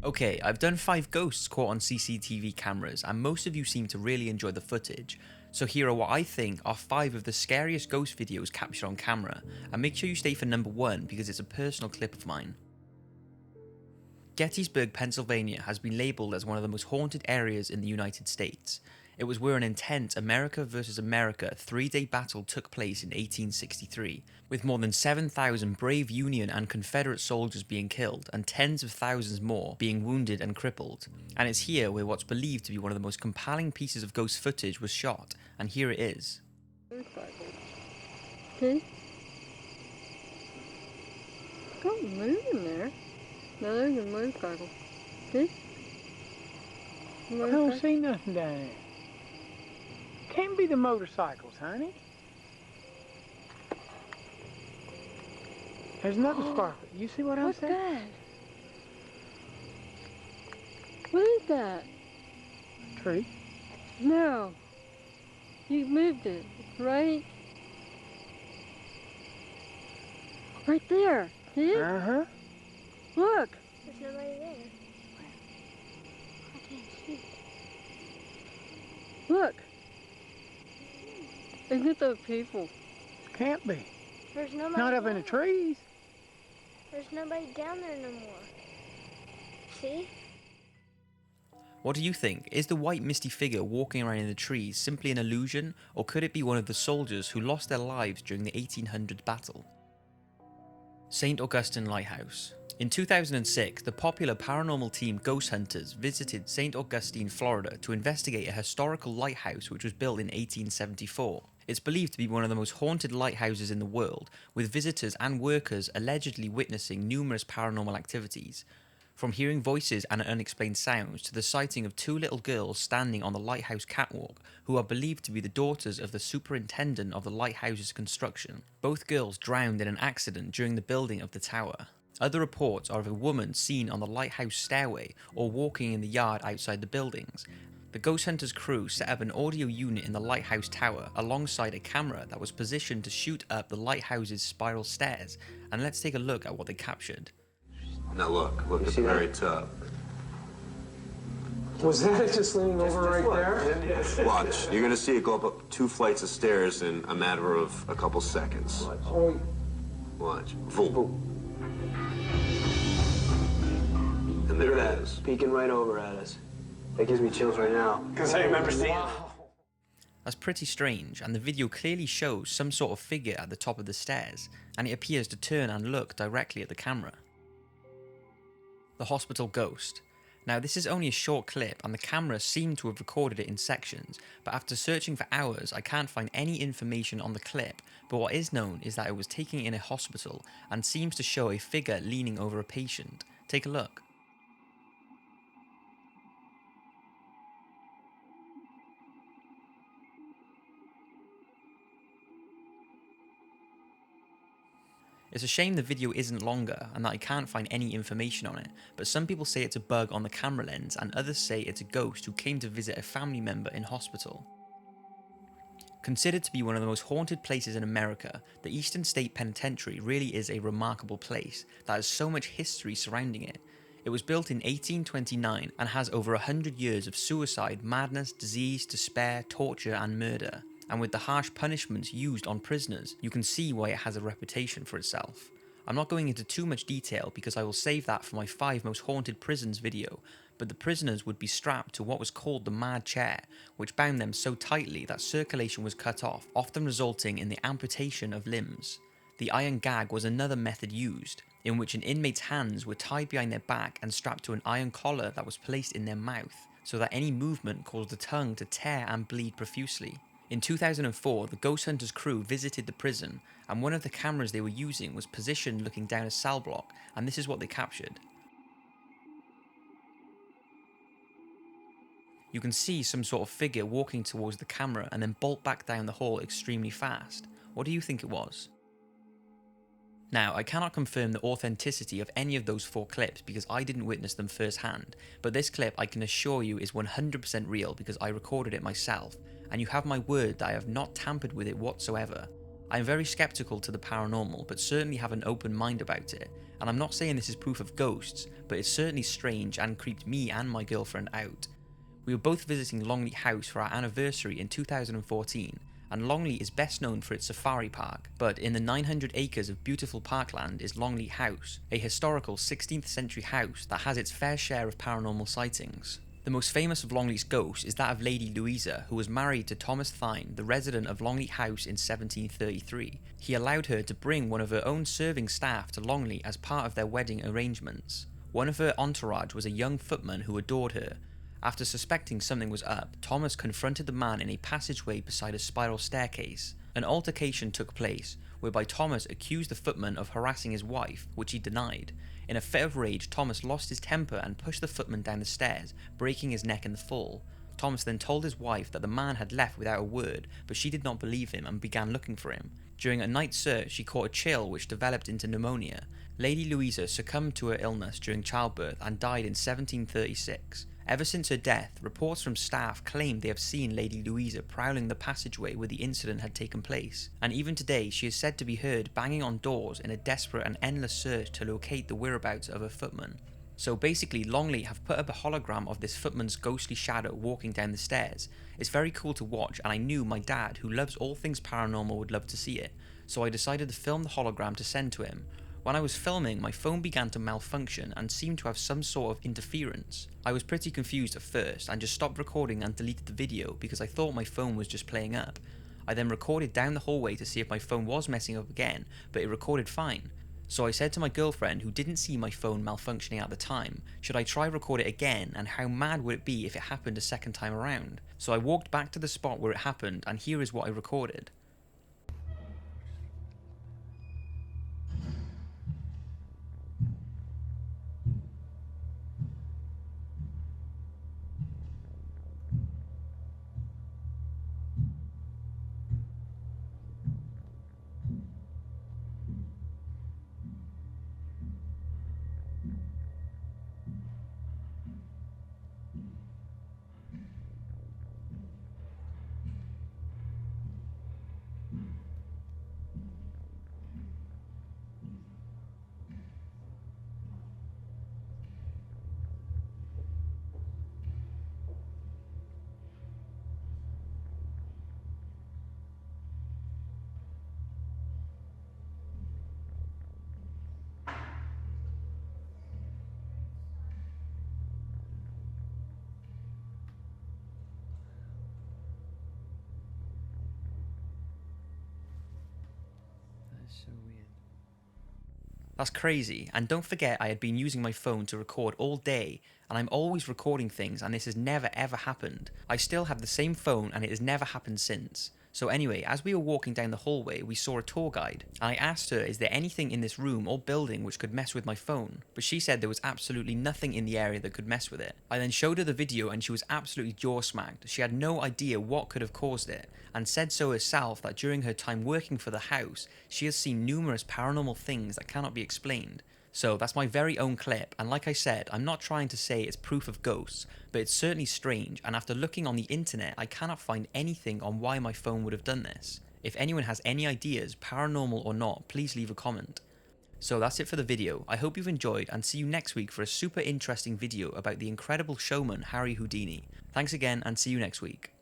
Okay, I've done 5 ghosts caught on CCTV cameras, and most of you seem to really enjoy the footage. So here are what I think are 5 of the scariest ghost videos captured on camera, and make sure you stay for number 1 because it's a personal clip of mine. Gettysburg, Pennsylvania has been labelled as one of the most haunted areas in the United States. It was where an intense America versus America 3-day battle took place in 1863, with more than 7,000 brave Union and Confederate soldiers being killed and tens of thousands more being wounded and crippled. And it's here where what's believed to be one of the most compelling pieces of ghost footage was shot, and here it is. Okay. Don't move in there. No, there's a motorcycle. See? I don't see nothing down there. Can't be the motorcycles, honey. There's nothing sparkling. You see what I'm saying? What's that? What is that? Tree. No. You moved it, right? Right there. See it? Uh-huh. Look. There's nobody there. I can't see. Look. Isn't it those people? Can't be. There's nobody Not up in the down trees. there. There's nobody down there no more. See? What do you think? Is the white misty figure walking around in the trees simply an illusion, or could it be one of the soldiers who lost their lives during the 1800 battle? St. Augustine Lighthouse. In 2006, the popular paranormal team Ghost Hunters visited St. Augustine, Florida to investigate a historical lighthouse which was built in 1874. It's believed to be one of the most haunted lighthouses in the world, with visitors and workers allegedly witnessing numerous paranormal activities. From hearing voices and unexplained sounds to the sighting of 2 little girls standing on the lighthouse catwalk who are believed to be the daughters of the superintendent of the lighthouse's construction. Both girls drowned in an accident during the building of the tower. Other reports are of a woman seen on the lighthouse stairway or walking in the yard outside the buildings. The Ghost Hunters crew set up an audio unit in the lighthouse tower alongside a camera that was positioned to shoot up the lighthouse's spiral stairs, and let's take a look at what they captured. Now look at the very top. Was that it just leaning over right there? Watch, you're gonna see it go up 2 flights of stairs in a matter of a couple seconds. Oh, Watch. Boom. And there it is. peeking right over at us. That gives me chills right now. Because I remember seeing it. That's pretty strange, and the video clearly shows some sort of figure at the top of the stairs, and it appears to turn and look directly at the camera. The hospital ghost. Now this is only a short clip and the camera seemed to have recorded it in sections, but after searching for hours I can't find any information on the clip, but what is known is that it was taken in a hospital and seems to show a figure leaning over a patient. Take a look. It's a shame the video isn't longer and that I can't find any information on it, but some people say it's a bug on the camera lens and others say it's a ghost who came to visit a family member in hospital. Considered to be one of the most haunted places in America, the Eastern State Penitentiary really is a remarkable place that has so much history surrounding it. It was built in 1829 and has over 100 years of suicide, madness, disease, despair, torture and murder. And with the harsh punishments used on prisoners, you can see why it has a reputation for itself. I'm not going into too much detail because I will save that for my 5 most haunted prisons video, but the prisoners would be strapped to what was called the mad chair, which bound them so tightly that circulation was cut off, often resulting in the amputation of limbs. The iron gag was another method used, in which an inmate's hands were tied behind their back and strapped to an iron collar that was placed in their mouth, so that any movement caused the tongue to tear and bleed profusely. In 2004, the Ghost Hunters crew visited the prison, and one of the cameras they were using was positioned looking down a cell block, and this is what they captured. You can see some sort of figure walking towards the camera and then bolt back down the hall extremely fast. What do you think it was? Now, I cannot confirm the authenticity of any of those 4 clips because I didn't witness them firsthand, but this clip I can assure you is 100% real because I recorded it myself, and you have my word that I have not tampered with it whatsoever. I am very skeptical to the paranormal, but certainly have an open mind about it, and I'm not saying this is proof of ghosts, but it's certainly strange and creeped me and my girlfriend out. We were both visiting Longley House for our anniversary in 2014, and Longley is best known for its safari park, but in the 900 acres of beautiful parkland is Longley House, a historical 16th century house that has its fair share of paranormal sightings. The most famous of Longley's ghosts is that of Lady Louisa, who was married to Thomas Thynne, the resident of Longley House in 1733. He allowed her to bring one of her own serving staff to Longley as part of their wedding arrangements. One of her entourage was a young footman who adored her. After suspecting something was up, Thomas confronted the man in a passageway beside a spiral staircase. An altercation took place, whereby Thomas accused the footman of harassing his wife, which he denied. In a fit of rage, Thomas lost his temper and pushed the footman down the stairs, breaking his neck in the fall. Thomas then told his wife that the man had left without a word, but she did not believe him and began looking for him. During a night search, she caught a chill which developed into pneumonia. Lady Louisa succumbed to her illness during childbirth and died in 1736. Ever since her death, reports from staff claimed they have seen Lady Louisa prowling the passageway where the incident had taken place, and even today she is said to be heard banging on doors in a desperate and endless search to locate the whereabouts of her footman. So basically, Longley have put up a hologram of this footman's ghostly shadow walking down the stairs. It's very cool to watch, and I knew my dad, who loves all things paranormal, would love to see it, so I decided to film the hologram to send to him. When I was filming, my phone began to malfunction and seemed to have some sort of interference. I was pretty confused at first and just stopped recording and deleted the video because I thought my phone was just playing up. I then recorded down the hallway to see if my phone was messing up again, but it recorded fine. So I said to my girlfriend, who didn't see my phone malfunctioning at the time, should I try record it again, and how mad would it be if it happened a second time around? So I walked back to the spot where it happened, and here is what I recorded. So weird. That's crazy, and don't forget I had been using my phone to record all day, and I'm always recording things and this has never ever happened. I still have the same phone and it has never happened since. So anyway, as we were walking down the hallway, we saw a tour guide, and I asked her, is there anything in this room or building which could mess with my phone? But she said there was absolutely nothing in the area that could mess with it. I then showed her the video and she was absolutely jaw-smacked. She had no idea what could have caused it, and said so herself that during her time working for the house, she has seen numerous paranormal things that cannot be explained. So that's my very own clip, and like I said, I'm not trying to say it's proof of ghosts, but it's certainly strange, and after looking on the internet, I cannot find anything on why my phone would have done this. If anyone has any ideas, paranormal or not, please leave a comment. So that's it for the video. I hope you've enjoyed, and see you next week for a super interesting video about the incredible showman Harry Houdini. Thanks again, and see you next week.